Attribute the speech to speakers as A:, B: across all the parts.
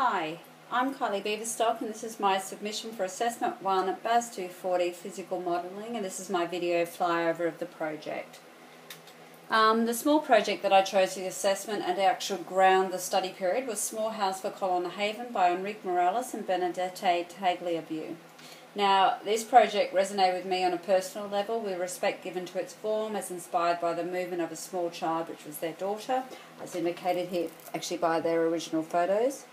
A: Hi, I'm Kylie Beaverstock and this is my submission for Assessment 1 at BAS240 Physical Modelling, and this is my video flyover of the project. The small project that I chose for the assessment and actual ground the study period was Small House for Colonna Haven by Enrique Morales and Benedette Tagliabue. Now, this project resonated with me on a personal level with respect given to its form as inspired by the movement of a small child, which was their daughter, as indicated here actually by their original photos.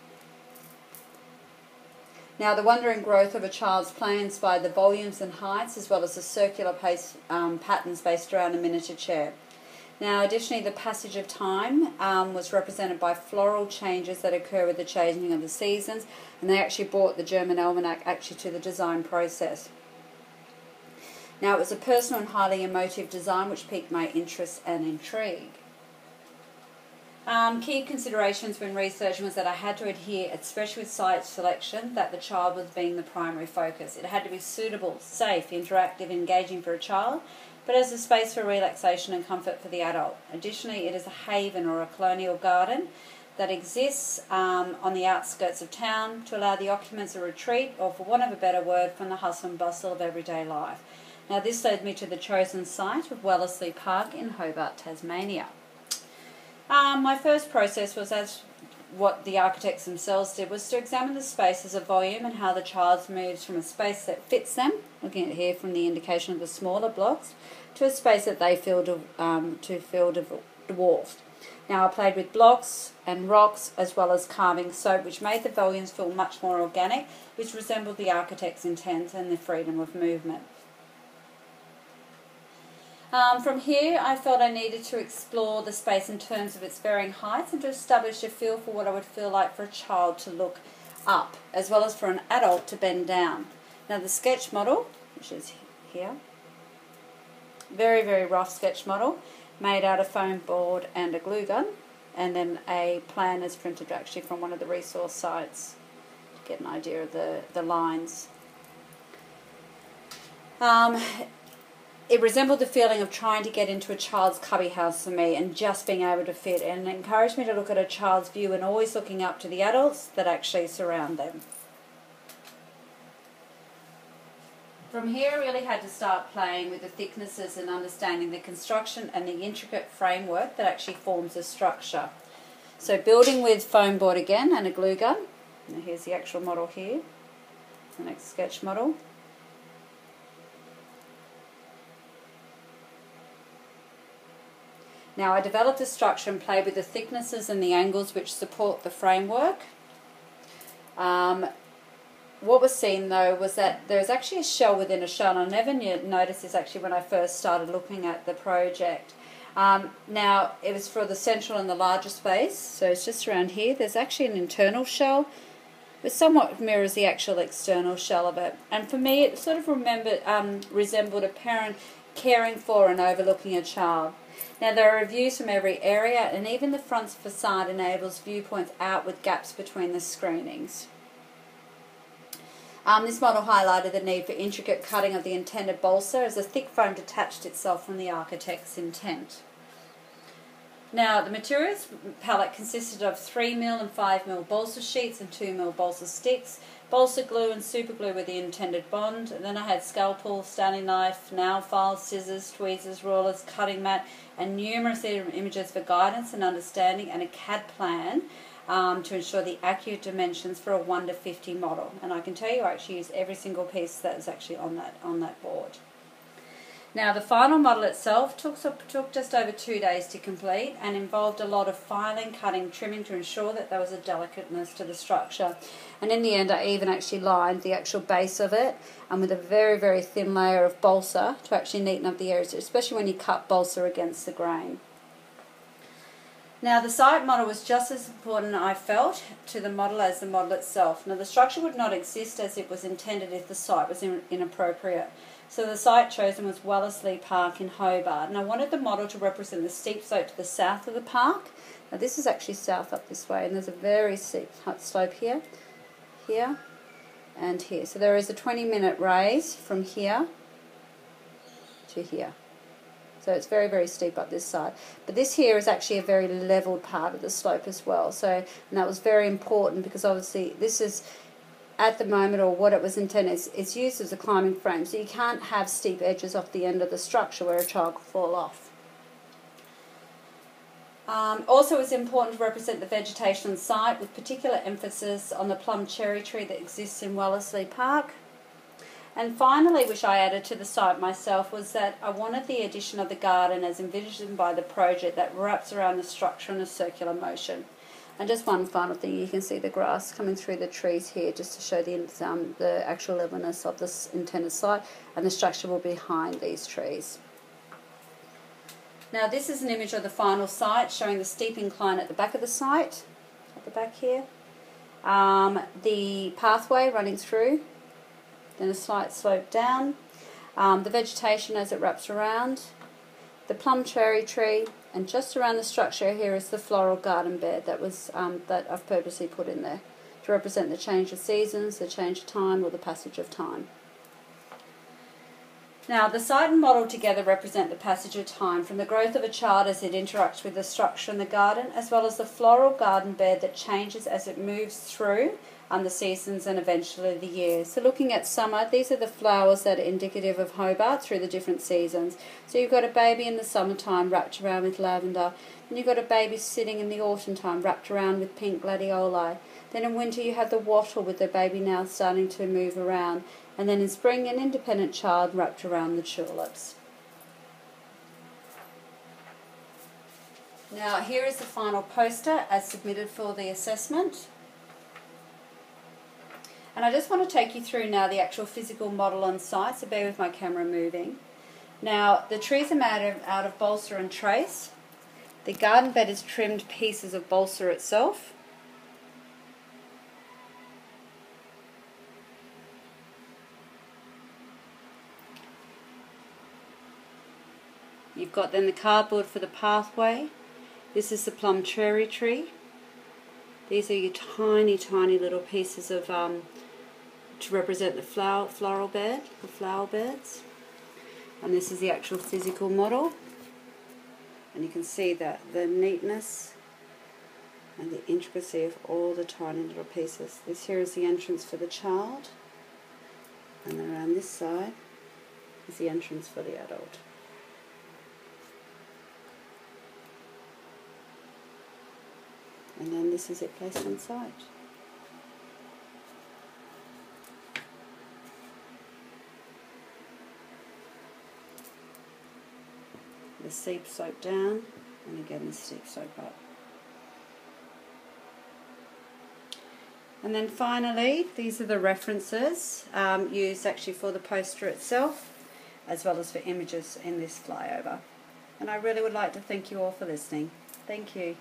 A: Now, the wonder and growth of a child's play inspired the volumes and heights as well as the circular patterns based around a miniature chair. Now, additionally, the passage of time was represented by floral changes that occur with the changing of the seasons, and they actually brought the German almanac actually to the design process. Now, it was a personal and highly emotive design which piqued my interest and intrigue. Key considerations when researching was that I had to adhere, especially with site selection, that the child was being the primary focus. It had to be suitable, safe, interactive, engaging for a child, but as a space for relaxation and comfort for the adult. Additionally, it is a haven or a colonial garden that exists on the outskirts of town to allow the occupants a retreat, or for want of a better word, from the hustle and bustle of everyday life. Now, this led me to the chosen site of Wellesley Park in Hobart, Tasmania. My first process was, as what the architects themselves did, was to examine the space as a volume and how the child moves from a space that fits them, looking at here from the indication of the smaller blocks, to a space that they feel dwarfed. Now, I played with blocks and rocks as well as carving soap, which made the volumes feel much more organic, which resembled the architect's intent and the freedom of movement. From here, I felt I needed to explore the space in terms of its varying heights and to establish a feel for what I would feel like for a child to look up, as well as for an adult to bend down. Now, the sketch model, which is here, very, very rough sketch model, made out of foam board and a glue gun, and then a plan is printed actually from one of the resource sites to get an idea of the lines. It resembled the feeling of trying to get into a child's cubby house for me and just being able to fit, and it encouraged me to look at a child's view and always looking up to the adults that actually surround them. From here, I really had to start playing with the thicknesses and understanding the construction and the intricate framework that actually forms a structure. So building with foam board again and a glue gun. Now here's the actual model here, the next sketch model. Now, I developed a structure and played with the thicknesses and the angles which support the framework. What was seen, though, was that there is actually a shell within a shell. And I never noticed this actually when I first started looking at the project. Now, it was for the central and the larger space, so it's just around here. There's actually an internal shell, which somewhat mirrors the actual external shell of it. And for me, it sort of resembled a parent caring for and overlooking a child. Now, there are views from every area, and even the front facade enables viewpoints out with gaps between the screenings. This model highlighted the need for intricate cutting of the intended balsa as the thick foam detached itself from the architect's intent. Now, the materials palette consisted of 3mm and 5mm balsa sheets and 2mm balsa sticks. Balsa glue and super glue were the intended bond, and then I had scalpel, Stanley knife, nail files, scissors, tweezers, rulers, cutting mat, and numerous images for guidance and understanding, and a CAD plan to ensure the accurate dimensions for a 1:50 model. And I can tell you I actually used every single piece that was actually on that board. Now, the final model itself took just over 2 days to complete and involved a lot of filing, cutting, trimming to ensure that there was a delicateness to the structure. And in the end, I even actually lined the actual base of it and with a very, very thin layer of balsa to actually neaten up the areas, especially when you cut balsa against the grain. Now, the site model was just as important, I felt, to the model as the model itself. Now, the structure would not exist as it was intended if the site was inappropriate. So the site chosen was Wellesley Park in Hobart, and I wanted the model to represent the steep slope to the south of the park. Now, this is actually south up this way, and there's a very steep slope here, here, and here. So there is a 20-minute raise from here to here. So it's very, very steep up this side. But this here is actually a very level part of the slope as well. So, and that was very important because obviously this is, at the moment, or what it was intended, it's used as a climbing frame. So you can't have steep edges off the end of the structure where a child could fall off. Also, it's important to represent the vegetation on site with particular emphasis on the plum cherry tree that exists in Wellesley Park. And finally, which I added to the site myself, was that I wanted the addition of the garden as envisioned by the project that wraps around the structure in a circular motion. And just one final thing, you can see the grass coming through the trees here just to show the actual levelness of this intended site, and the structure will be behind these trees. Now this is an image of the final site showing the steep incline at the back of the site, at the back here. The pathway running through, then a slight slope down, the vegetation as it wraps around, the plum cherry tree, and just around the structure here is the floral garden bed that was that I've purposely put in there to represent the change of seasons, the change of time, or the passage of time. Now, the site and model together represent the passage of time from the growth of a child as it interacts with the structure in the garden, as well as the floral garden bed that changes as it moves through the seasons and eventually the year. So looking at summer, these are the flowers that are indicative of Hobart through the different seasons. So you've got a baby in the summertime wrapped around with lavender, and you've got a baby sitting in the autumn time wrapped around with pink gladioli. Then in winter you have the wattle with the baby now starting to move around, and then in spring an independent child wrapped around the tulips. Now here is the final poster as submitted for the assessment. And I just want to take you through now the actual physical model on site, so bear with my camera moving. Now the trees are made out of balsa and trace. The garden bed is trimmed pieces of balsa itself. You've got then the cardboard for the pathway. This is the plum cherry tree. These are your tiny, tiny little pieces of to represent the floral bed, the flower beds. And this is the actual physical model. And you can see that the neatness and the intricacy of all the tiny little pieces. This here is the entrance for the child, and then around this side is the entrance for the adult. And then this is it placed on site. The steep slope down, and again the steep slope up. And then finally, these are the references used actually for the poster itself, as well as for images in this flyover. And I really would like to thank you all for listening. Thank you.